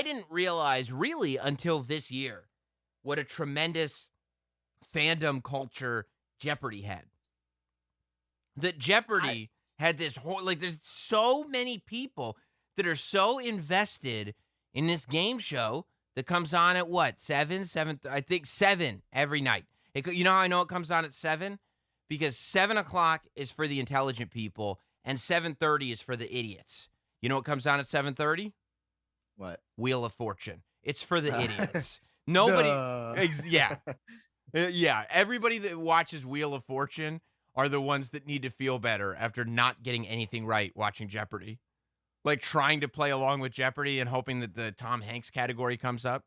I didn't realize really until this year what a tremendous fandom culture Jeopardy had. That Jeopardy had this whole, like, there's so many people that are so invested in this game show that comes on at what, 7, I think 7 every night. You know how I know it comes on at 7? Because 7 o'clock is for the intelligent people and 7:30 is for the idiots. You know what comes on at 7:30? What? Wheel of Fortune. It's for the idiots. Nobody, yeah. Yeah, everybody that watches Wheel of Fortune are the ones that need to feel better after not getting anything right watching Jeopardy. Like trying to play along with Jeopardy and hoping that the Tom Hanks category comes up.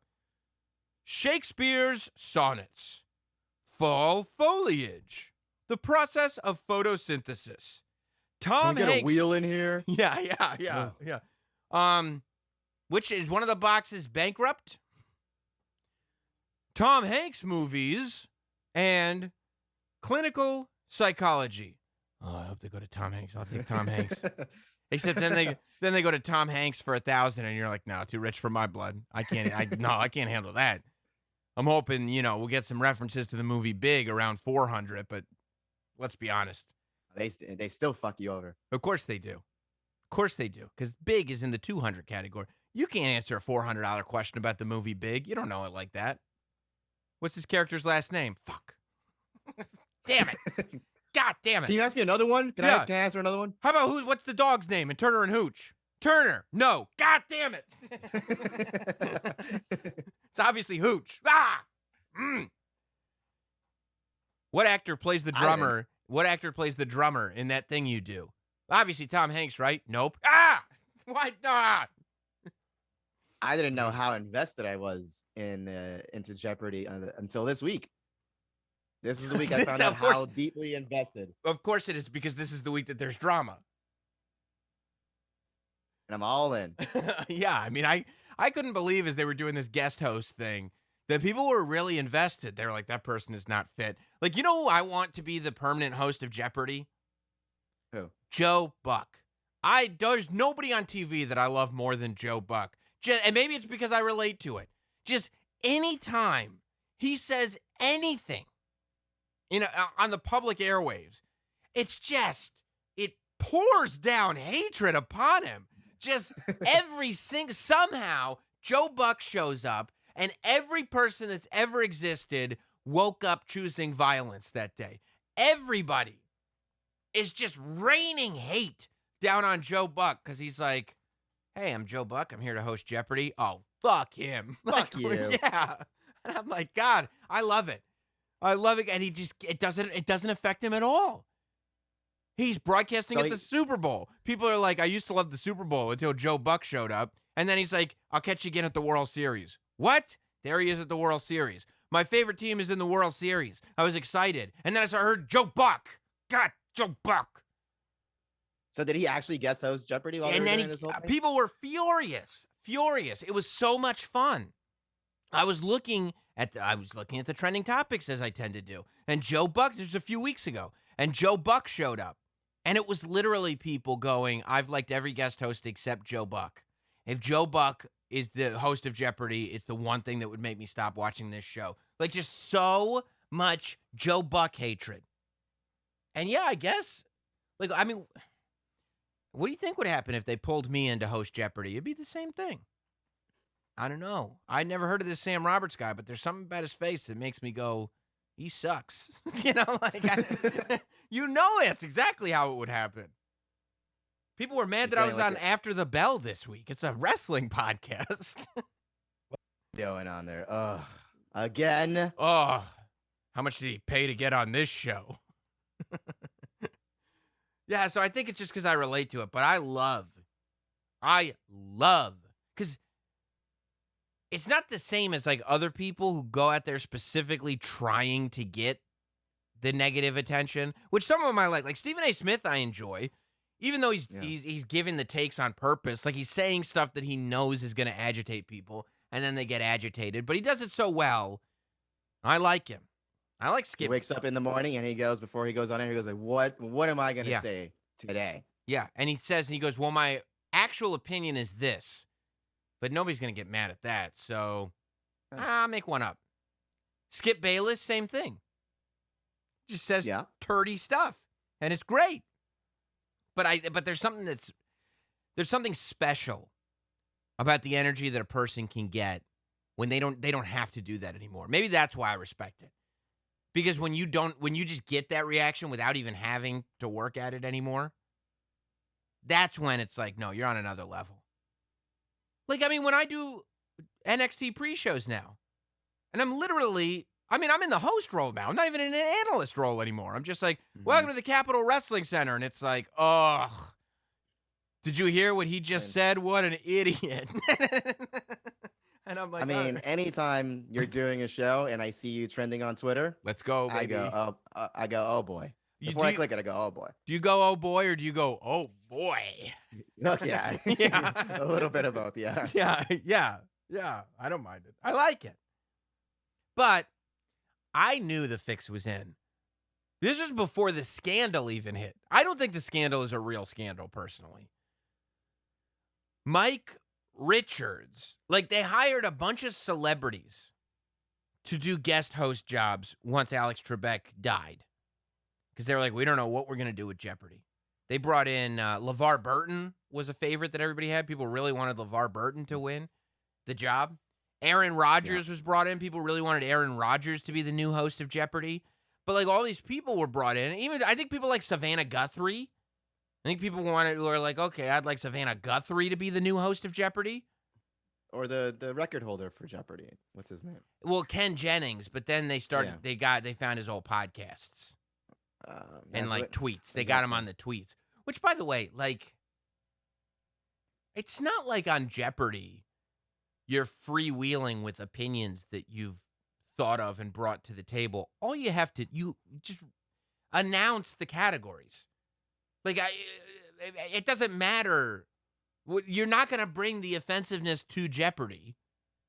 Shakespeare's sonnets. Fall foliage. The process of photosynthesis. Tom Can we get Hanks. a wheel in here? Yeah. Which is one of the boxes bankrupt? Tom Hanks movies and clinical psychology. Oh, I hope they go to Tom Hanks. I'll take Tom Hanks. Except then they go to Tom Hanks for 1,000, and you're like, no, too rich for my blood. I can't handle that. I'm hoping, we'll get some references to the movie Big around 400, but let's be honest. They still fuck you over. Of course they do. Of course they do, because Big is in the 200 category. You can't answer a $400 question about the movie Big. You don't know it like that. What's his character's last name? Fuck. Damn it. God damn it. Can you ask me another one? Can I answer another one? How about what's the dog's name in Turner and Hooch? Turner. No. God damn it. It's obviously Hooch. Ah! What actor plays the drummer? What actor plays the drummer in That Thing You Do? Obviously Tom Hanks, right? Nope. Ah! Why not? I didn't know how invested I was into Jeopardy until this week. This is the week I found out how deeply invested. Of course it is, because this is the week that there's drama. And I'm all in. Yeah, I mean, I couldn't believe as they were doing this guest host thing that people were really invested. They were like, that person is not fit. Like, you know who I want to be the permanent host of Jeopardy? Who? Joe Buck. There's nobody on TV that I love more than Joe Buck. And maybe it's because I relate to it. Just anytime he says anything, on the public airwaves, it pours down hatred upon him. Just somehow Joe Buck shows up, and every person that's ever existed woke up choosing violence that day. Everybody is just raining hate down on Joe Buck because he's like, hey, I'm Joe Buck. I'm here to host Jeopardy. Oh, fuck him. Fuck you. Yeah. And I'm like, God, I love it. I love it. And it doesn't affect him at all. He's broadcasting at the Super Bowl. People are like, I used to love the Super Bowl until Joe Buck showed up. And then he's like, I'll catch you again at the World Series. What? There he is at the World Series. My favorite team is in the World Series. I was excited. And then I heard Joe Buck. God, Joe Buck. So did he actually guest host Jeopardy while they were doing this whole thing? People were furious. It was so much fun. I was looking at the trending topics, as I tend to do. And Joe Buck, this was a few weeks ago, and Joe Buck showed up. And it was literally people going, I've liked every guest host except Joe Buck. If Joe Buck is the host of Jeopardy, it's the one thing that would make me stop watching this show. Like, just so much Joe Buck hatred. And yeah, I guess, like, I mean, what do you think would happen if they pulled me in to host Jeopardy? It'd be the same thing. I don't know. I'd never heard of this Sam Roberts guy, but there's something about his face that makes me go, he sucks. It's exactly how it would happen. People were mad that I was on After the Bell this week. It's a wrestling podcast. What's going on there? Again? How much did he pay to get on this show? Yeah, so I think it's just because I relate to it, but I love, because it's not the same as like other people who go out there specifically trying to get the negative attention, which some of them I like Stephen A. Smith I enjoy, even though he's giving the takes on purpose. Like, he's saying stuff that he knows is going to agitate people, and then they get agitated, but he does it so well. I like him. I like Skip. He wakes up in the morning and he goes, before he goes on air, he goes like, what am I going to say today? Yeah. And he goes, well, my actual opinion is this, but nobody's going to get mad at that. So I'll make one up. Skip Bayless, same thing. Just says turdy stuff, and it's great. But there's something special about the energy that a person can get when they don't have to do that anymore. Maybe that's why I respect it. Because when you just get that reaction without even having to work at it anymore, that's when it's like, no, you're on another level. Like, I mean, when I do NXT pre-shows now, and I'm in the host role now. I'm not even in an analyst role anymore. I'm just like, welcome to the Capitol Wrestling Center. And it's like, ugh. Did you hear what he just said? What an idiot. And I'm like, I mean, anytime you're doing a show and I see you trending on Twitter, let's go, baby. I go, oh boy. Before I click it, I go, oh boy. Do you go, oh boy, or do you go, oh boy? Look, yeah. A little bit of both, yeah. Yeah. I don't mind it. I like it. But I knew the fix was in. This was before the scandal even hit. I don't think the scandal is a real scandal, personally. Mike Richards, like, they hired a bunch of celebrities to do guest host jobs once Alex Trebek died. Because they were like, we don't know what we're going to do with Jeopardy. They brought in LeVar Burton was a favorite that everybody had. People really wanted LeVar Burton to win the job. Aaron Rodgers was brought in. People really wanted Aaron Rodgers to be the new host of Jeopardy. But, like, all these people were brought in. Even I think people like Savannah Guthrie. I think people were like, okay, I'd like Savannah Guthrie to be the new host of Jeopardy. Or the record holder for Jeopardy. What's his name? Well, Ken Jennings. But then they started. They found his old podcasts and like tweets. They got him on the tweets. Which, by the way, like, it's not like on Jeopardy you're freewheeling with opinions that you've thought of and brought to the table. All you have to you just announce the categories. Like, it doesn't matter. You're not going to bring the offensiveness to Jeopardy.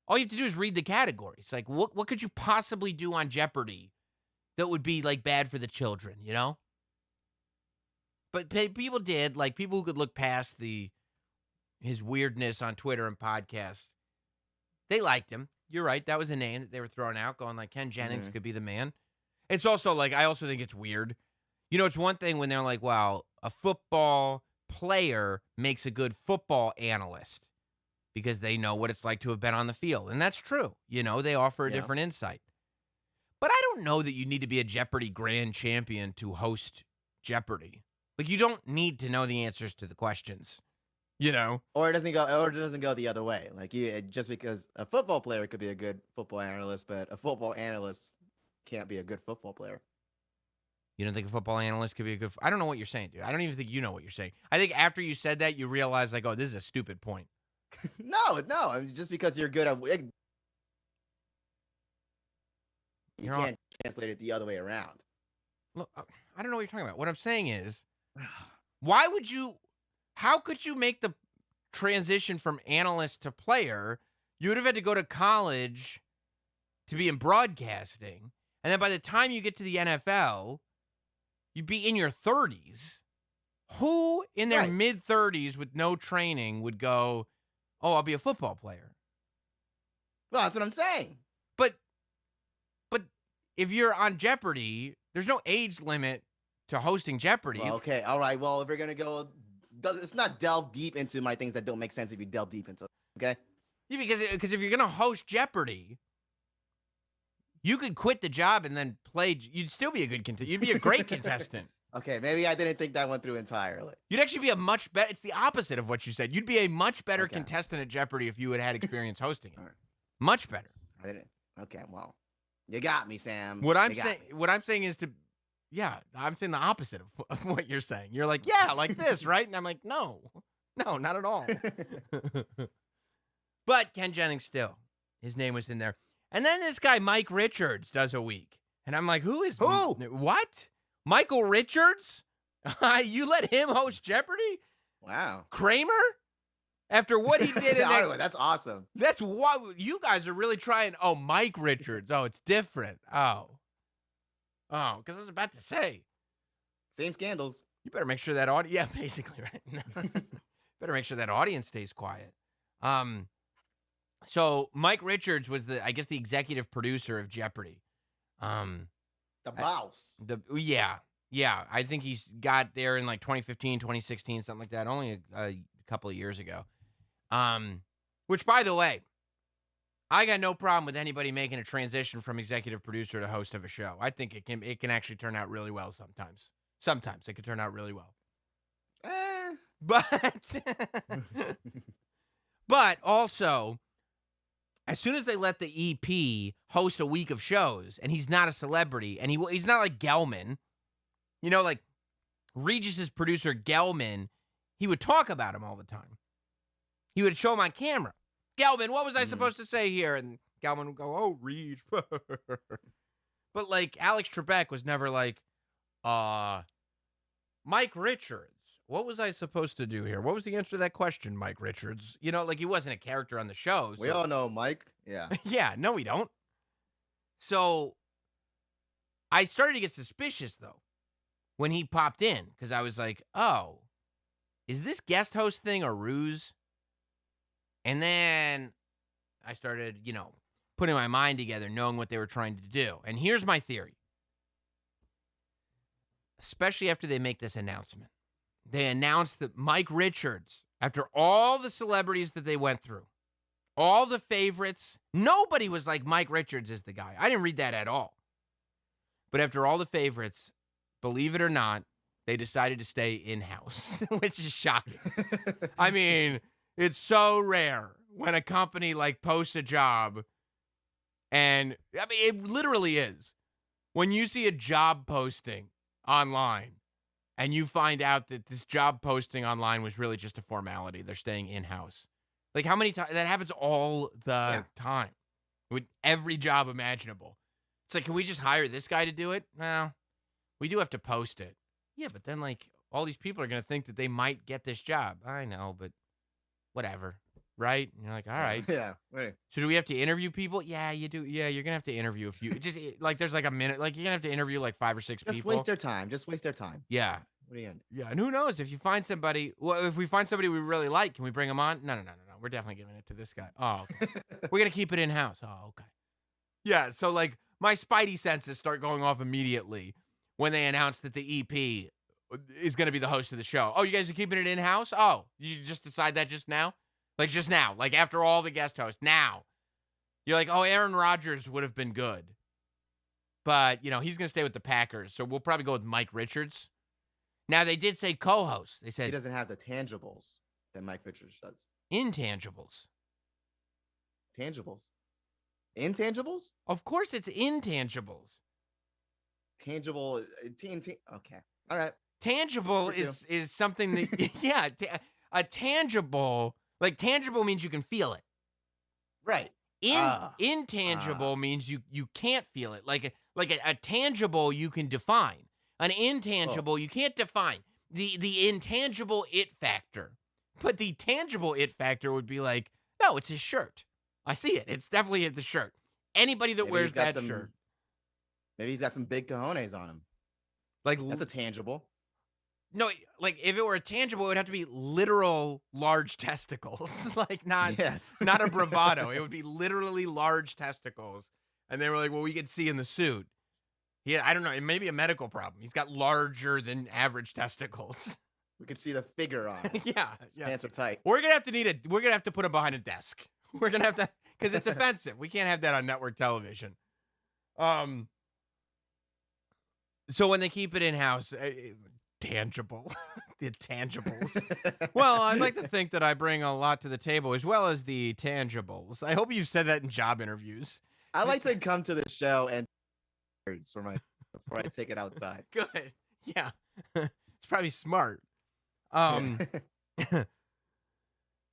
All you have to do is read the categories. Like, what could you possibly do on Jeopardy that would be, like, bad for the children, you know? But people did. Like, people who could look past his weirdness on Twitter and podcasts, they liked him. You're right. That was a name that they were throwing out, going like, Ken Jennings could be the man. It's also, like, I also think it's weird. You know, it's one thing when they're like, wow, a football player makes a good football analyst because they know what it's like to have been on the field. And that's true. You know, they offer a different insight. But I don't know that you need to be a Jeopardy grand champion to host Jeopardy. Like, you don't need to know the answers to the questions, you know? Or it doesn't go the other way. Like, just because a football player could be a good football analyst, but a football analyst can't be a good football player. You don't think a football analyst could be a good... I don't know what you're saying, dude. I don't even think you know what you're saying. I think after you said that, you realize, like, oh, this is a stupid point. No. I mean, just because you're good at... You can't translate it the other way around. Look, I don't know what you're talking about. What I'm saying is, why would you... How could you make the transition from analyst to player? You would have had to go to college to be in broadcasting. And then by the time you get to the NFL... You'd be in your 30s. Who in their mid-30s with no training would go, oh, I'll be a football player? Well, that's what I'm saying. But if you're on Jeopardy, there's no age limit to hosting Jeopardy. Well, okay, all right. Well, if we're going to go, let's not delve deep into my things that don't make sense if you delve deep into it, okay? Yeah, because if you're going to host Jeopardy, you could quit the job and then play. You'd still be a good contestant. You'd be a great contestant. Okay, maybe I didn't think that one through entirely. You'd actually be a much better. It's the opposite of what you said. You'd be a much better contestant at Jeopardy if you had experience hosting it. Right. Much better. I didn't. Okay, well, you got me, Sam. What I'm saying is I'm saying the opposite of what you're saying. You're like, yeah, like this, right? And I'm like, no, not at all. But Ken Jennings still, his name was in there. And then this guy, Mike Richards, does a week. And I'm like, who? What? Michael Richards? You let him host Jeopardy? Wow. Kramer? After what he did in that... That's awesome. That's what... You guys are really trying... Oh, Mike Richards. Oh, it's different. Oh, because I was about to say. Same scandals. You better make sure that audience... Yeah, basically, right? Better make sure that audience stays quiet. So Mike Richards was I guess the executive producer of Jeopardy. The boss. Yeah. I think he's got there in like 2015, 2016, something like that. Only a couple of years ago. Which, by the way, I got no problem with anybody making a transition from executive producer to host of a show. I think it can actually turn out really well sometimes. Sometimes it can turn out really well. But also, as soon as they let the EP host a week of shows, and he's not a celebrity, and he's not like Gelman, like Regis's producer Gelman, he would talk about him all the time. He would show him on camera. Gelman, what was I supposed to say here? And Gelman would go, oh, Reg. But like Alex Trebek was never like, Mike Richards, what was I supposed to do here? What was the answer to that question, Mike Richards? Like he wasn't a character on the show. So. We all know Mike. Yeah. Yeah, no, we don't. So I started to get suspicious, though, when he popped in, because I was like, oh, is this guest host thing a ruse? And then I started, putting my mind together, knowing what they were trying to do. And here's my theory. Especially after they make this announcement. They announced that Mike Richards, after all the celebrities that they went through, all the favorites, nobody was like, Mike Richards is the guy. I didn't read that at all. But after all the favorites, believe it or not, they decided to stay in-house, which is shocking. I mean, it's so rare when a company like posts a job, and I mean, it literally is. When you see a job posting online, and you find out that this job posting online was really just a formality. They're staying in-house. Like, how many times? That happens all the time with every job imaginable. It's like, can we just hire this guy to do it? Well, we do have to post it. Yeah, but then, like, all these people are going to think that they might get this job. I know, but whatever, right? And you're like, all right. Yeah. Right. So do we have to interview people? Yeah, you do. Yeah, you're going to have to interview a few. Just, like, there's, like, a minute. Like, you're going to have to interview, like, 5 or 6 people. Just waste their time. Yeah. What are you gonna do? Yeah, and who knows? If you find somebody, if we find somebody we really like, can we bring them on? No. We're definitely giving it to this guy. Oh, okay. We're going to keep it in-house. Oh, okay. Yeah, so, like, my spidey senses start going off immediately when they announce that the EP is going to be the host of the show. Oh, you guys are keeping it in-house? Oh, you just decide that just now? Like, just now. Like, after all the guest hosts. Now. You're like, oh, Aaron Rodgers would have been good. But, he's going to stay with the Packers, so we'll probably go with Mike Richards. Now, they did say co-host. They said he doesn't have the tangibles that Mike Richards does. Intangibles. Tangibles. Intangibles? Of course it's intangibles. Tangible. Okay. All right. Tangible is something that, a tangible, like tangible means you can feel it. Right. Intangible means you can't feel it. Like a tangible you can define. An intangible you can't define. The intangible it factor. But the tangible it factor would be like, no, it's his shirt. I see it. It's definitely the shirt. Anybody that wears that shirt. Maybe he's got some big cojones on him. Like, that's a tangible. No, like if it were a tangible, it would have to be literal large testicles. Like not a bravado. It would be literally large testicles. And they were like, well, we could see in the suit. I don't know. It may be a medical problem. He's got larger than average testicles. We could see the figure on it. Yeah. His pants are tight. We're gonna have to put him behind a desk. We're gonna have to, because it's offensive. We can't have that on network television. So when they keep it in house, tangible, the tangibles. Well, I'd like to think that I bring a lot to the table, as well as the tangibles. I hope you've said that in job interviews. I like to come to the show and before I take it outside. Good. Yeah. It's probably smart.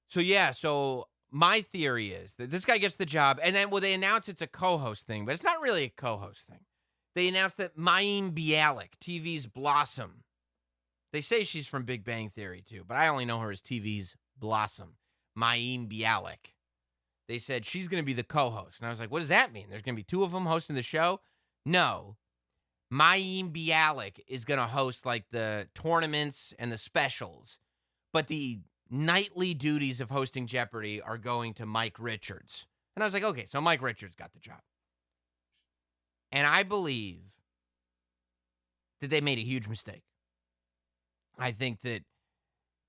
So my theory is that this guy gets the job, and then they announce it's a co-host thing, but it's not really a co-host thing. They announced that Mayim Bialik, TV's Blossom. They say she's from Big Bang Theory too, but I only know her as TV's Blossom. Mayim Bialik. They said she's going to be the co-host. And I was like, what does that mean? There's going to be 2 of them hosting the show? No. Mayim Bialik is going to host like the tournaments and the specials. But the nightly duties of hosting Jeopardy are going to Mike Richards. And I was like, okay, so Mike Richards got the job. And I believe that they made a huge mistake. I think that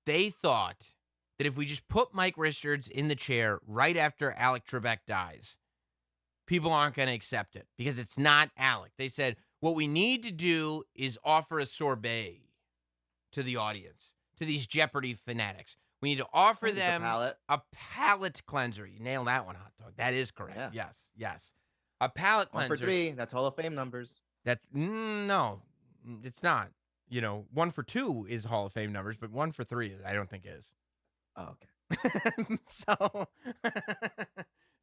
they thought that if we just put Mike Richards in the chair right after Alec Trebek dies, people aren't going to accept it because it's not Alec. They said, what we need to do is offer a sorbet to the audience, to these Jeopardy fanatics. We need to offer them a palate cleanser. You nailed that one, Hot Dog. That is correct. Yeah. Yes. A palate cleanser. 1 for 3. That's Hall of Fame numbers. No, it's not. 1 for 2 is Hall of Fame numbers, but 1 for 3, I don't think is. Oh, okay.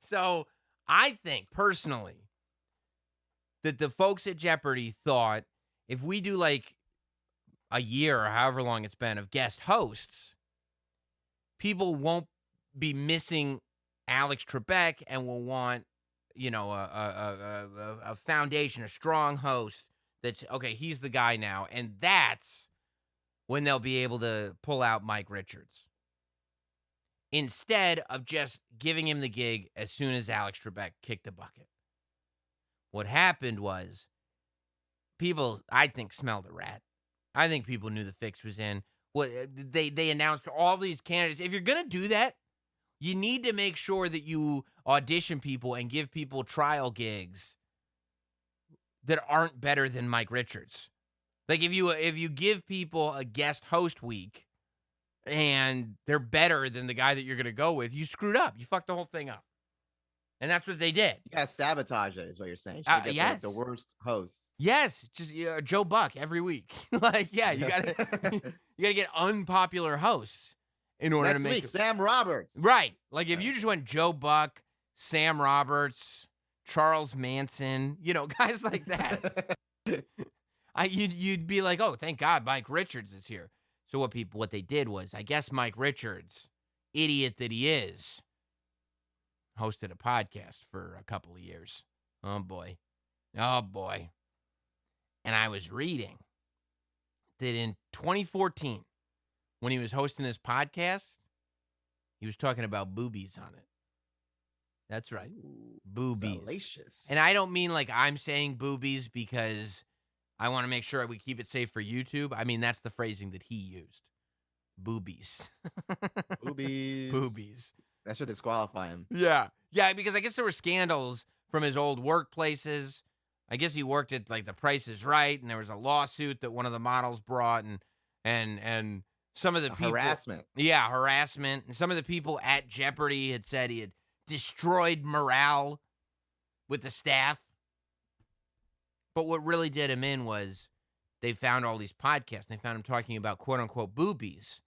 So I think personally that the folks at Jeopardy thought if we do like a year or however long it's been of guest hosts, people won't be missing Alex Trebek and will want, a foundation, a strong host that's, okay, he's the guy now. And that's when they'll be able to pull out Mike Richards. Instead of just giving him the gig as soon as Alex Trebek kicked the bucket. What happened was people, I think, smelled a rat. I think people knew the fix was in. They announced all these candidates. If you're going to do that, you need to make sure that you audition people and give people trial gigs that aren't better than Mike Richards. Like if you give people a guest host week and they're better than the guy that you're going to go with, you screwed up. You fucked the whole thing up. And that's what they did. You gotta sabotage it, is what you're saying. Yes. The worst hosts. Yes, just Joe Buck every week. You gotta get unpopular hosts in order Next to make week, Sam Roberts. Right. Like if you just went Joe Buck, Sam Roberts, Charles Manson, guys like that. You'd be like, oh, thank God Mike Richards is here. So what they did was, I guess Mike Richards, idiot that he is, hosted a podcast for a couple of years. Oh, boy. And I was reading that in 2014, when he was hosting this podcast, he was talking about boobies on it. That's right. Ooh, boobies. Salacious. And I don't mean like I'm saying boobies because I want to make sure we keep it safe for YouTube. I mean, that's the phrasing that he used. Boobies. Boobies. That should disqualify him. Yeah, because I guess there were scandals from his old workplaces. I guess he worked at like The Price is Right, and there was a lawsuit that one of the models brought, and some of the people harassment. Yeah, harassment. And some of the people at Jeopardy had said he had destroyed morale with the staff. But what really did him in was they found all these podcasts. And they found him talking about quote unquote boobies.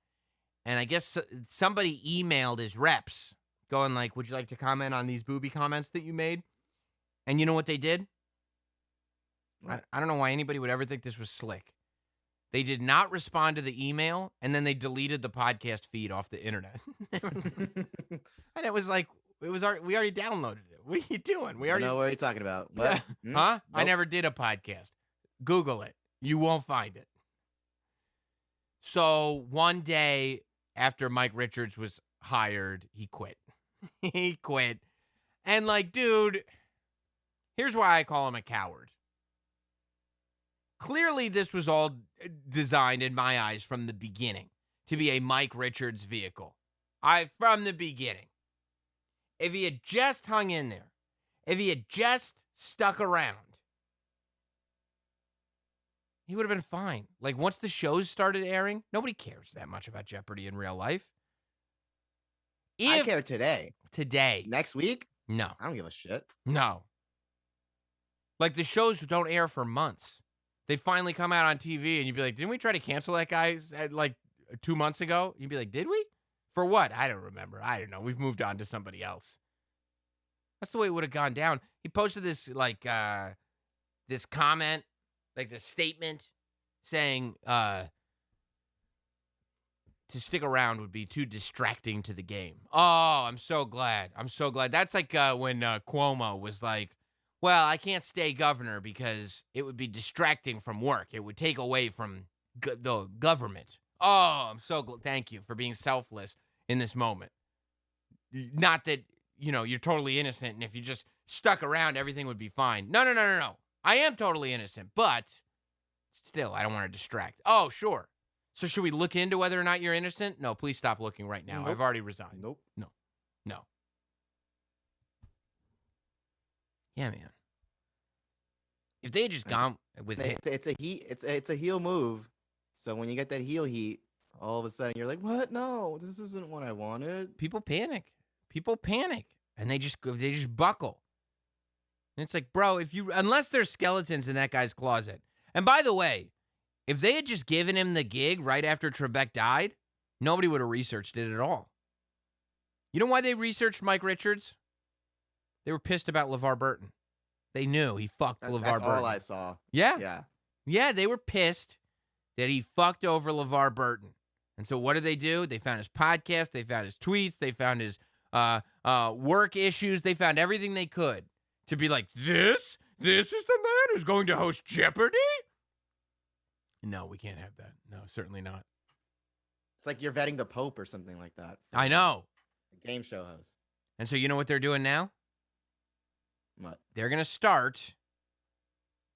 And I guess somebody emailed his reps going like, would you like to comment on these booby comments that you made? And you know what they did? I don't know why anybody would ever think this was slick. They did not respond to the email, and then they deleted the podcast feed off the internet. And it was like, we already downloaded it. What are you doing? I know what you're talking about. What? Yeah. Huh? Nope. I never did a podcast. Google it. You won't find it. So one day after Mike Richards was hired, he quit. He quit. And like, dude, here's why I call him a coward. Clearly, this was all designed, in my eyes, from the beginning to be a Mike Richards vehicle. From the beginning. If he had just hung in there, if he had just stuck around, he would have been fine. Like, once the shows started airing, nobody cares that much about Jeopardy in real life. I care today. Today. Next week? No. I don't give a shit. No. Like, the shows don't air for months. They finally come out on TV, and you'd be like, didn't we try to cancel that guy like 2 months ago? You'd be like, did we? For what? I don't remember. I don't know. We've moved on to somebody else. That's the way it would have gone down. He posted this, like, this comment, like this statement saying to stick around would be too distracting to the game. Oh, I'm so glad. I'm so glad. That's like when Cuomo was like, well, I can't stay governor because it would be distracting from work. It would take away from the government. Oh, I'm so glad. Thank you for being selfless in this moment. Not that, you're totally innocent, and if you just stuck around, everything would be fine. No. I am totally innocent, but still, I don't want to distract. Oh, sure. So should we look into whether or not you're innocent? No, please stop looking right now. Nope. I've already resigned. Nope. No. Yeah, man. If they had just gone with it. It's a heel move. So when you get that heel heat, all of a sudden you're like, what? No, this isn't what I wanted. People panic, and they just buckle. And it's like, bro, unless there's skeletons in that guy's closet. And by the way, if they had just given him the gig right after Trebek died, nobody would have researched it at all. You know why they researched Mike Richards? They were pissed about LeVar Burton. They knew he fucked LeVar Burton. That's all I saw. Yeah. Yeah, they were pissed that he fucked over LeVar Burton. And so what did they do? They found his podcast. They found his tweets. They found his work issues. They found everything they could to be like, this is the man who's going to host Jeopardy? No, we can't have that. No, certainly not. It's like you're vetting the Pope or something like that. I know. A game show host. And so you know what they're doing now? What? They're going to start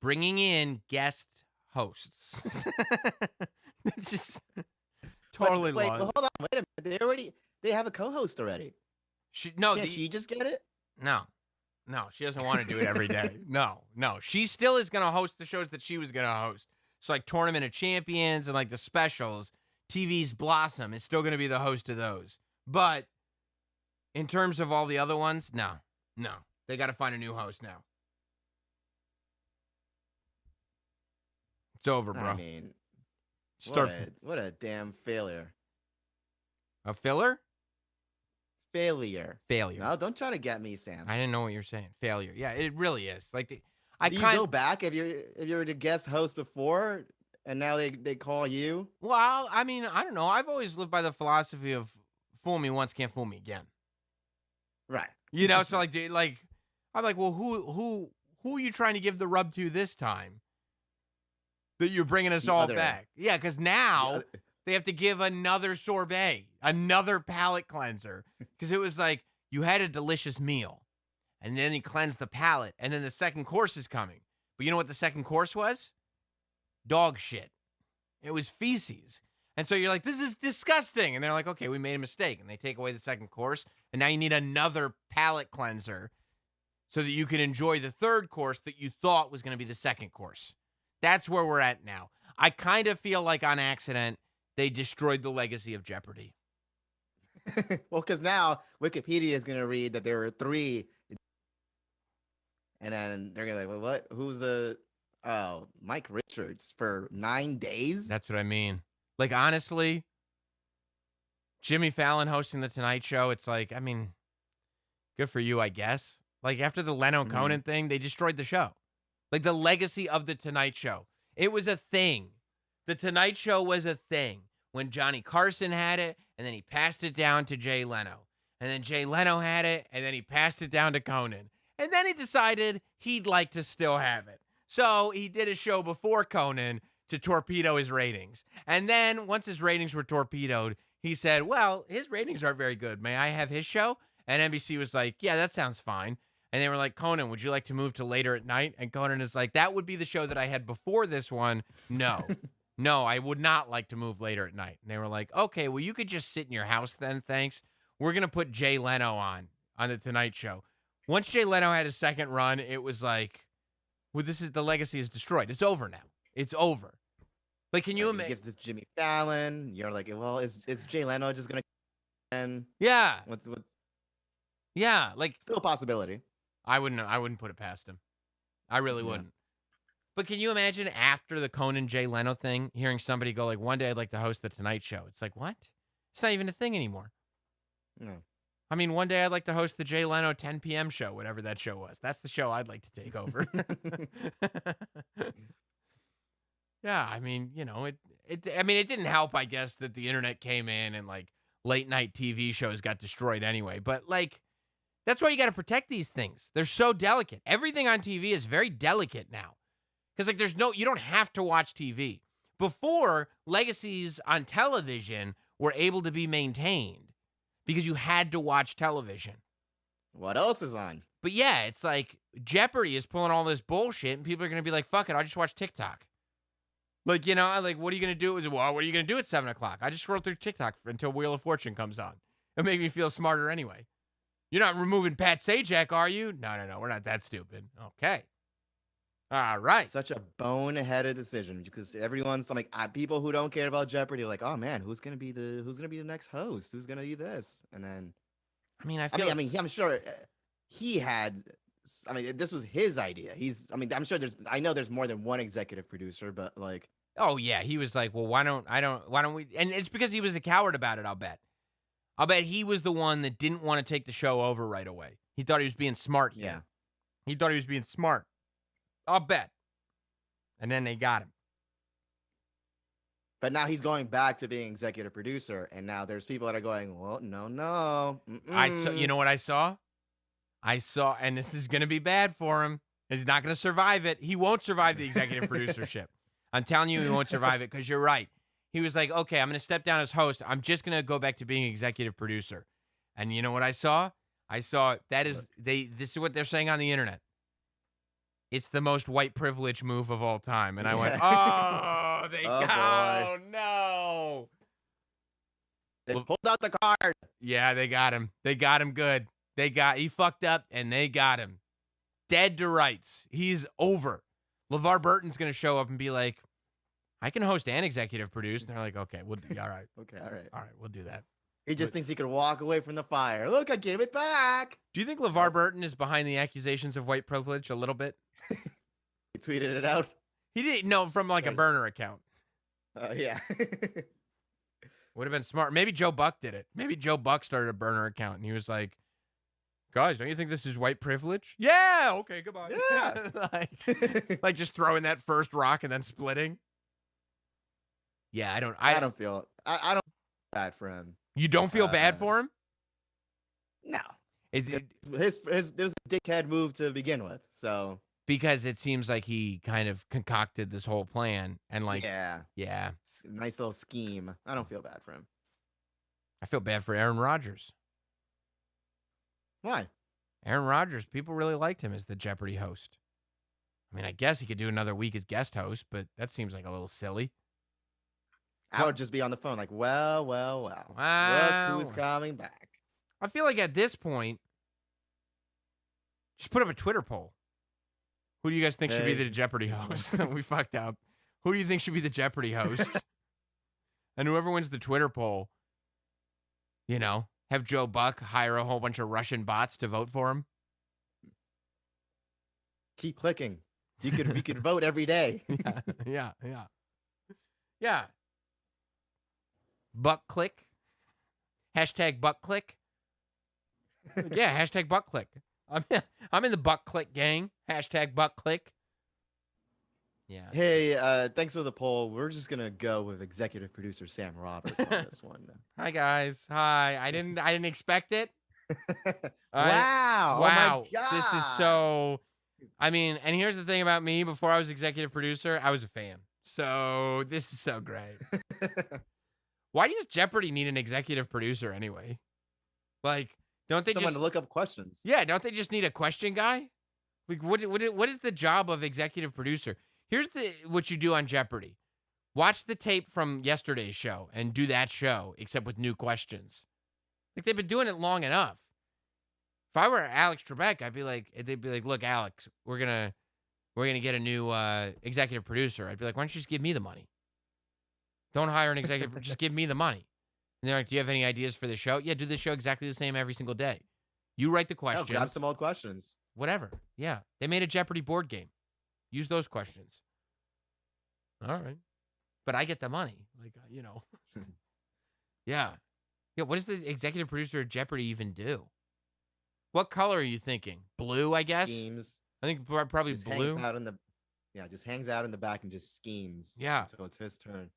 bringing in guest hosts. Just totally wait, lost. Hold on. Wait a minute. They have a co-host already. Can't she just get it? No, she doesn't want to do it every day. No. She still is going to host the shows that she was going to host. So like Tournament of Champions and like the specials, TV's Blossom is still going to be the host of those. But in terms of all the other ones, no. They got to find a new host now. It's over, bro. I mean, what a damn failure. A filler? Failure. Failure. No, don't try to get me, Sam. I didn't know what you're saying. Failure. Yeah, it really is. Like Do you go back if you were the guest host before and now they call you? Well, I mean, I don't know. I've always lived by the philosophy of fool me once, can't fool me again. Right. So like I'm like, well, who are you trying to give the rub to this time? That you're bringing us all back. Yeah, because now they have to give another sorbet, another palate cleanser. Because it was like you had a delicious meal, and then you cleansed the palate, and then the second course is coming. But you know what the second course was? Dog shit. It was feces. And so you're like, this is disgusting. And they're like, okay, we made a mistake. And they take away the second course, and now you need another palate cleanser so that you can enjoy the third course that you thought was going to be the second course. That's where we're at now. I kind of feel like on accident, they destroyed the legacy of Jeopardy. Well, because now Wikipedia is going to read that there were 3. And then they're going to be like, well, what? Who's Mike Richards for 9 days? That's what I mean. Like, honestly, Jimmy Fallon hosting The Tonight Show, it's like, I mean, good for you, I guess. Like, after the Leno-Conan thing, they destroyed the show. Like, the legacy of The Tonight Show. It was a thing. The Tonight Show was a thing. When Johnny Carson had it, and then he passed it down to Jay Leno. And then Jay Leno had it, and then he passed it down to Conan. And then he decided he'd like to still have it. So he did a show before Conan to torpedo his ratings. And then once his ratings were torpedoed, he said, well, his ratings aren't very good. May I have his show? And NBC was like, yeah, that sounds fine. And they were like, Conan, would you like to move to later at night? And Conan is like, that would be the show that I had before this one. No, no, I would not like to move later at night. And they were like, okay, well, you could just sit in your house then, thanks. We're going to put Jay Leno on The Tonight Show. Once Jay Leno had his second run, it was like, well, the legacy is destroyed. It's over now. It's over. Like, can you imagine? He gives this Jimmy Fallon. You're like, well, is Jay Leno just going to? Yeah. What's? Yeah, like still a possibility. I wouldn't put it past him. I really wouldn't. But can you imagine after the Conan Jay Leno thing, hearing somebody go like, one day I'd like to host The Tonight Show? It's like, what? It's not even a thing anymore. No. I mean, one day I'd like to host the Jay Leno 10 p.m. show, whatever that show was. That's the show I'd like to take over. Yeah, I mean, it didn't help, I guess, that the internet came in and like late night TV shows got destroyed anyway. But like, that's why you got to protect these things. They're so delicate. Everything on TV is very delicate now. Because like you don't have to watch TV. Before, legacies on television were able to be maintained because you had to watch television. What else is on? But yeah, it's like Jeopardy is pulling all this bullshit, and people are going to be like, fuck it, I'll just watch TikTok. Like, you know, like, what are you going to do? Well, what are you going to do at 7 o'clock? I just scroll through TikTok until Wheel of Fortune comes on. It'll make me feel smarter anyway. You're not removing Pat Sajak, are you? No, we're not that stupid. Okay. All right. Such a boneheaded decision because everyone's like, people who don't care about Jeopardy are like, oh man, who's gonna be the next host? Who's gonna be this? And then, I mean, I'm sure he had. I mean, this was his idea. I'm sure I know there's more than one executive producer, but like, oh yeah, he was like, well, why don't we? And it's because he was a coward about it. I'll bet he was the one that didn't want to take the show over right away. He thought he was being smart. Yeah, he thought he was being smart. I'll bet. And then they got him. But now he's going back to being executive producer, and now there's people that are going, well, no. You know what I saw? And this is going to be bad for him. He's not going to survive it. He won't survive the executive producership. I'm telling you, he won't survive it because you're right. He was like, okay, I'm going to step down as host. I'm just going to go back to being executive producer. And you know what I saw? This is what they're saying on the internet. It's the most white privilege move of all time. And I went, oh, no. They pulled out the card. Yeah, they got him. They got him good. He fucked up, and they got him. Dead to rights. He's over. LeVar Burton's going to show up and be like, I can host and executive produce. And they're like, okay, we'll do, all right. Okay, all right, we'll do that. He just thinks he could walk away from the fire. Look, I gave it back. Do you think LeVar Burton is behind the accusations of white privilege a little bit? He tweeted it out. He didn't know from like a burner account. Yeah. Would have been smart. Maybe Joe Buck did it. Maybe Joe Buck started a burner account and he was like, guys, don't you think this is white privilege? Yeah. Okay, goodbye. Yeah. like just throwing that first rock and then splitting. Yeah, I don't feel bad for him. You don't feel bad for him? No. It was a dickhead move to begin with, so because it seems like he kind of concocted this whole plan and like yeah, nice little scheme. I don't feel bad for him. I feel bad for Aaron Rodgers. Why? Aaron Rodgers, people really liked him as the Jeopardy host. I mean, I guess he could do another week as guest host, but that seems like a little silly. I would just be on the phone like, well. Look who's coming back. I feel like at this point, just put up a Twitter poll. Who do you guys think should be the Jeopardy host? We fucked up. Who do you think should be the Jeopardy host? And whoever wins the Twitter poll, have Joe Buck hire a whole bunch of Russian bots to vote for him. Keep clicking. We could vote every day. Yeah. Buck click. Hashtag Buck click. Yeah, hashtag Buck click. I'm in the Buck click gang. Hashtag Buck click. Yeah. Hey, thanks for the poll. We're just gonna go with executive producer Sam Roberts on this one. Hi guys. Hi. I didn't expect it. Wow. Oh my God. This is so. I mean, and here's the thing about me. Before I was executive producer, I was a fan. So this is so great. Why does Jeopardy need an executive producer anyway? Like, don't they someone to look up questions? Yeah, don't they just need a question guy? Like, what is the job of executive producer? Here's what you do on Jeopardy. Watch the tape from yesterday's show and do that show, except with new questions. Like, they've been doing it long enough. If I were Alex Trebek, they'd be like, look, Alex, we're gonna get a new executive producer. I'd be like, why don't you just give me the money? Don't hire an executive. Just give me the money. And they're like, do you have any ideas for the show? Yeah, do the show exactly the same every single day. You write the questions. Grab some old questions. Whatever. Yeah. They made a Jeopardy board game. Use those questions. All right. But I get the money. Like, Yeah. Yeah, what does the executive producer of Jeopardy even do? What color are you thinking? Blue, I guess? Schemes. I think probably just blue. Just hangs out in the back and just schemes. Yeah. So it's his turn.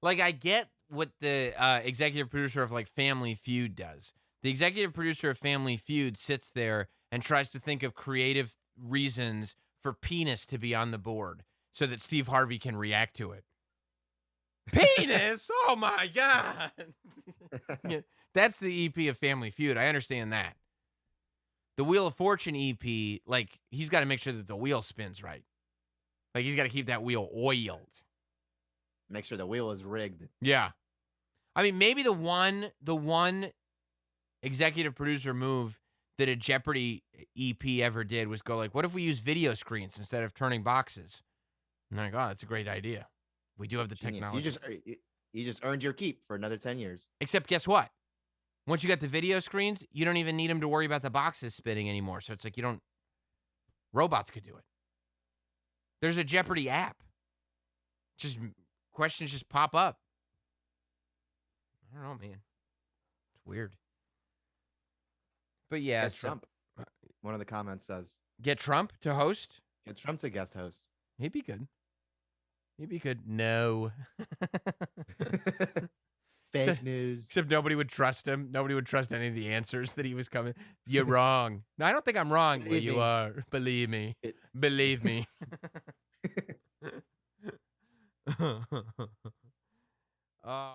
Like, I get what the executive producer of, like, Family Feud does. The executive producer of Family Feud sits there and tries to think of creative reasons for penis to be on the board so that Steve Harvey can react to it. Penis? Oh, my God. Yeah, that's the EP of Family Feud. I understand that. The Wheel of Fortune EP, like, he's got to make sure that the wheel spins right. Like, he's got to keep that wheel oiled. Make sure the wheel is rigged. Yeah. I mean, maybe the one executive producer move that a Jeopardy EP ever did was go like, what if we use video screens instead of turning boxes? And they're like, oh, that's a great idea. We do have the Genius. technology. You just earned your keep for another 10 years. Except guess what? Once you got the video screens, you don't even need them to worry about the boxes spinning anymore. So it's like robots could do it. There's a Jeopardy app. Just questions just pop up. I don't know, man. It's weird. But yeah, Get Trump. One of the comments says, get Trump to host? Get Trump to guest host. He'd be good. He'd be good. No. Fake news. Except nobody would trust him. Nobody would trust any of the answers that he was coming. You're wrong. No, I don't think I'm wrong. Well, you are. Believe me. Believe me. Oh.